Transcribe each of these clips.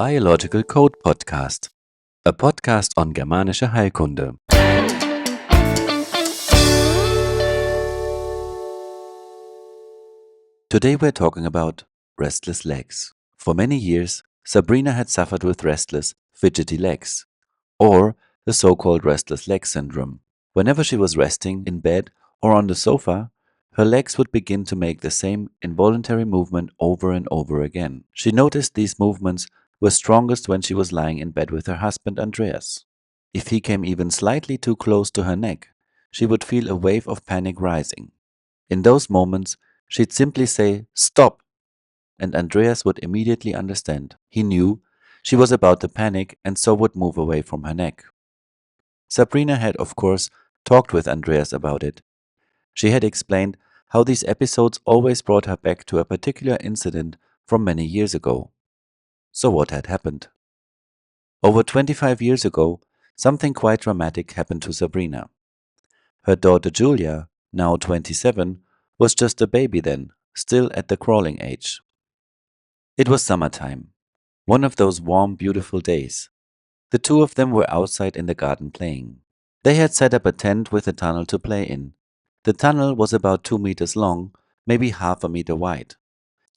Biological Code Podcast, a podcast on Germanische Heilkunde. Today we're talking about restless legs. For many years, Sabrina had suffered with restless, fidgety legs, or the so-called restless leg syndrome. Whenever she was resting in bed or on the sofa, her legs would begin to make the same involuntary movement over and over again. She noticed these movements were strongest when she was lying in bed with her husband Andreas. If he came even slightly too close to her neck, she would feel a wave of panic rising. In those moments, she'd simply say, "Stop!" and Andreas would immediately understand. He knew she was about to panic and so would move away from her neck. Sabrina had, of course, talked with Andreas about it. She had explained how these episodes always brought her back to a particular incident from many years ago. So what had happened? Over 25 years ago, something quite dramatic happened to Sabrina. Her daughter Julia, now 27, was just a baby then, still at the crawling age. It was summertime, one of those warm, beautiful days. The two of them were outside in the garden playing. They had set up a tent with a tunnel to play in. The tunnel was about 2 meters long, maybe half a meter wide.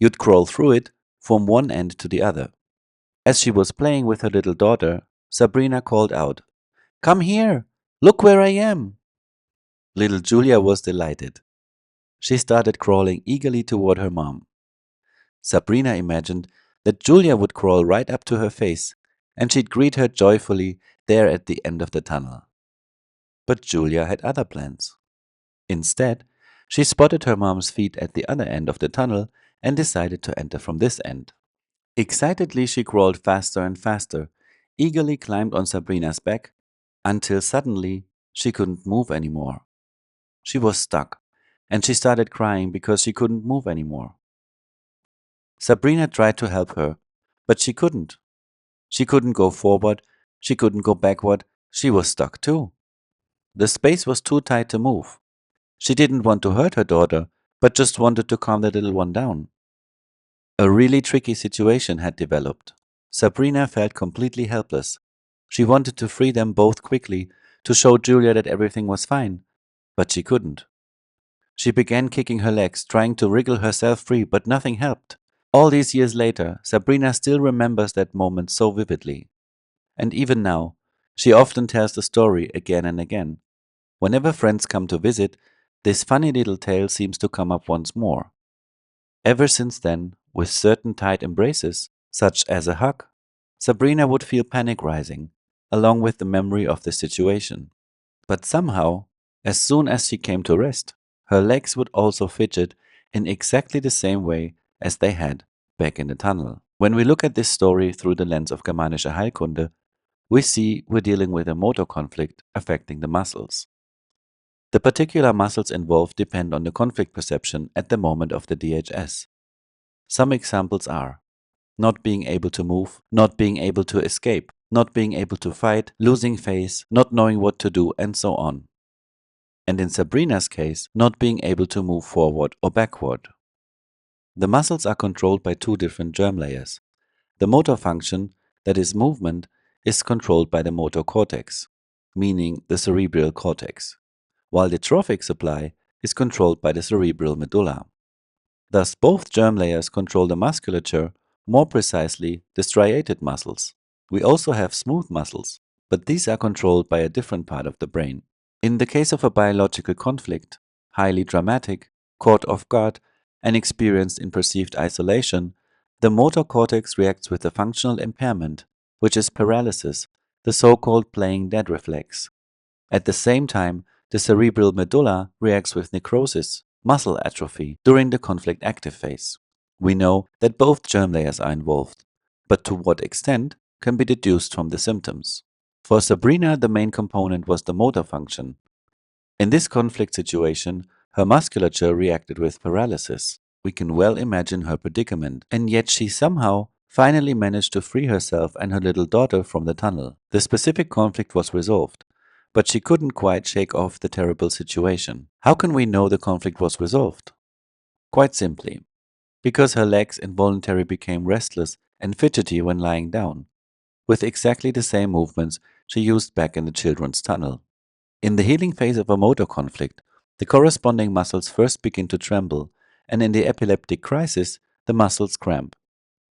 You'd crawl through it from one end to the other. As she was playing with her little daughter, Sabrina called out, "Come here! Look where I am!" Little Julia was delighted. She started crawling eagerly toward her mom. Sabrina imagined that Julia would crawl right up to her face, and she'd greet her joyfully there at the end of the tunnel. But Julia had other plans. Instead, she spotted her mom's feet at the other end of the tunnel and decided to enter from this end. Excitedly, she crawled faster and faster, eagerly climbed on Sabrina's back, until suddenly she couldn't move anymore. She was stuck, and she started crying because she couldn't move anymore. Sabrina tried to help her, but she couldn't. She couldn't go forward, she couldn't go backward, she was stuck too. The space was too tight to move. She didn't want to hurt her daughter, but just wanted to calm the little one down. A really tricky situation had developed. Sabrina felt completely helpless. She wanted to free them both quickly, to show Julia that everything was fine, but she couldn't. She began kicking her legs, trying to wriggle herself free, but nothing helped. All these years later, Sabrina still remembers that moment so vividly. And even now, she often tells the story again and again. Whenever friends come to visit, this funny little tale seems to come up once more. Ever since then, with certain tight embraces, such as a hug, Sabrina would feel panic rising, along with the memory of the situation. But somehow, as soon as she came to rest, her legs would also fidget in exactly the same way as they had back in the tunnel. When we look at this story through the lens of Germanische Heilkunde, we see we're dealing with a motor conflict affecting the muscles. The particular muscles involved depend on the conflict perception at the moment of the DHS. Some examples are not being able to move, not being able to escape, not being able to fight, losing face, not knowing what to do, and so on. And in Sabrina's case, not being able to move forward or backward. The muscles are controlled by two different germ layers. The motor function, that is movement, is controlled by the motor cortex, meaning the cerebral cortex, while the trophic supply is controlled by the cerebral medulla. Thus, both germ layers control the musculature, more precisely the striated muscles. We also have smooth muscles, but these are controlled by a different part of the brain. In the case of a biological conflict, highly dramatic, caught off guard, and experienced in perceived isolation, the motor cortex reacts with a functional impairment, which is paralysis, the so-called playing dead reflex. At the same time, the cerebral medulla reacts with necrosis, muscle atrophy, during the conflict active phase. We know that both germ layers are involved, but to what extent can be deduced from the symptoms. For Sabrina, the main component was the motor function. In this conflict situation, her musculature reacted with paralysis. We can well imagine her predicament, and yet she somehow finally managed to free herself and her little daughter from the tunnel. The specific conflict was resolved, but she couldn't quite shake off the terrible situation. How can we know the conflict was resolved? Quite simply, because her legs involuntarily became restless and fidgety when lying down, with exactly the same movements she used back in the children's tunnel. In the healing phase of a motor conflict, the corresponding muscles first begin to tremble, and in the epileptic crisis, the muscles cramp.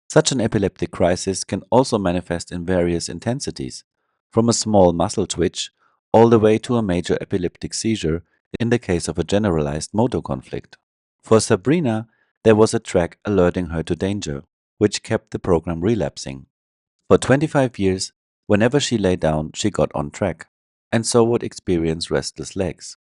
Such an epileptic crisis can also manifest in various intensities, from a small muscle twitch all the way to a major epileptic seizure in the case of a generalized motor conflict. For Sabrina, there was a track alerting her to danger, which kept the program relapsing. For 25 years, whenever she lay down, she got on track, and so would experience restless legs.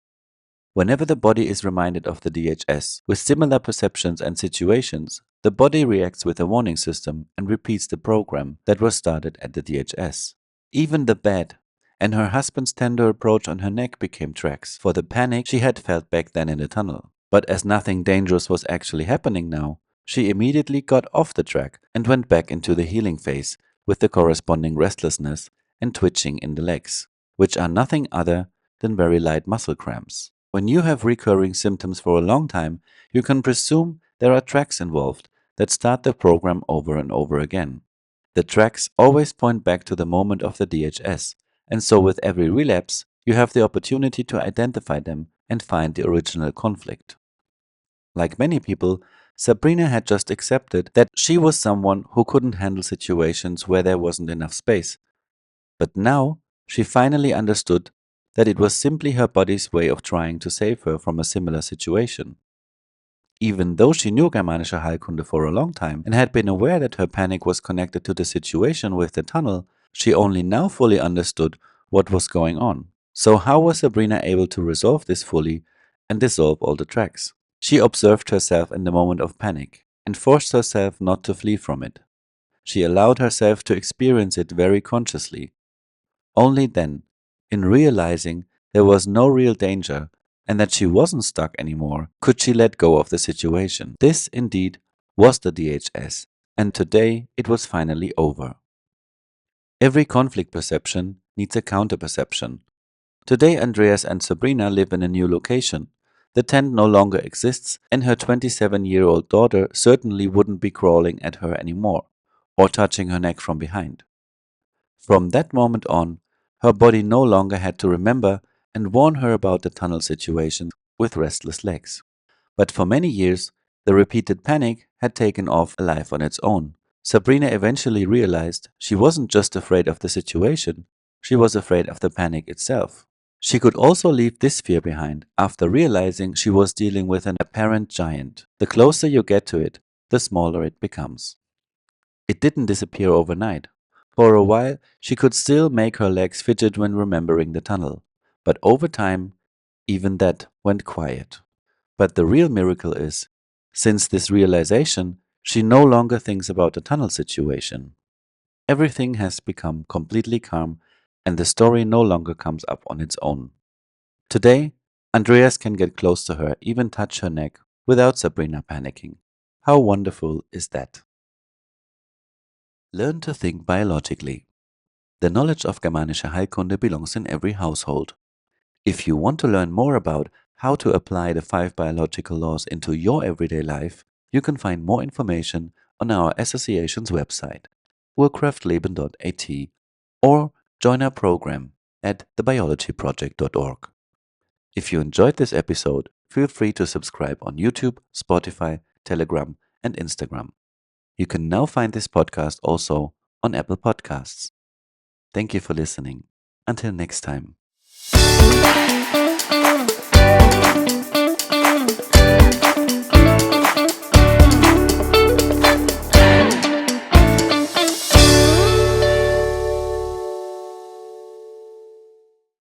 Whenever the body is reminded of the DHS with similar perceptions and situations, the body reacts with a warning system and repeats the program that was started at the DHS. Even the bed and her husband's tender approach on her neck became tracks for the panic she had felt back then in the tunnel. But as nothing dangerous was actually happening now, she immediately got off the track and went back into the healing phase with the corresponding restlessness and twitching in the legs, which are nothing other than very light muscle cramps. When you have recurring symptoms for a long time, you can presume there are tracks involved that start the program over and over again. The tracks always point back to the moment of the DHS, and so with every relapse, you have the opportunity to identify them and find the original conflict. Like many people, Sabrina had just accepted that she was someone who couldn't handle situations where there wasn't enough space. But now she finally understood that it was simply her body's way of trying to save her from a similar situation. Even though she knew Germanische Heilkunde for a long time and had been aware that her panic was connected to the situation with the tunnel, she only now fully understood what was going on. So how was Sabrina able to resolve this fully and dissolve all the tracks? She observed herself in the moment of panic and forced herself not to flee from it. She allowed herself to experience it very consciously. Only then, in realizing there was no real danger and that she wasn't stuck anymore, could she let go of the situation. This, indeed, was the DHS, and today it was finally over. Every conflict perception needs a counter perception. Today, Andreas and Sabrina live in a new location. The tent no longer exists, and her 27-year-old daughter certainly wouldn't be crawling at her anymore, or touching her neck from behind. From that moment on, her body no longer had to remember and warn her about the tunnel situation with restless legs. But for many years, the repeated panic had taken off a life on its own. Sabrina eventually realized she wasn't just afraid of the situation, she was afraid of the panic itself. She could also leave this fear behind after realizing she was dealing with an apparent giant. The closer you get to it, the smaller it becomes. It didn't disappear overnight. For a while, she could still make her legs fidget when remembering the tunnel, but over time, even that went quiet. But the real miracle is, since this realization, she no longer thinks about the tunnel situation. Everything has become completely calm, and the story no longer comes up on its own. Today, Andreas can get close to her, even touch her neck, without Sabrina panicking. How wonderful is that? Learn to think biologically. The knowledge of Germanische Heilkunde belongs in every household. If you want to learn more about how to apply the 5 biological laws into your everyday life, you can find more information on our association's website, urkraftleben.at, or join our program at thebiologyproject.org. If you enjoyed this episode, feel free to subscribe on YouTube, Spotify, Telegram, and Instagram. You can now find this podcast also on Apple Podcasts. Thank you for listening. Until next time.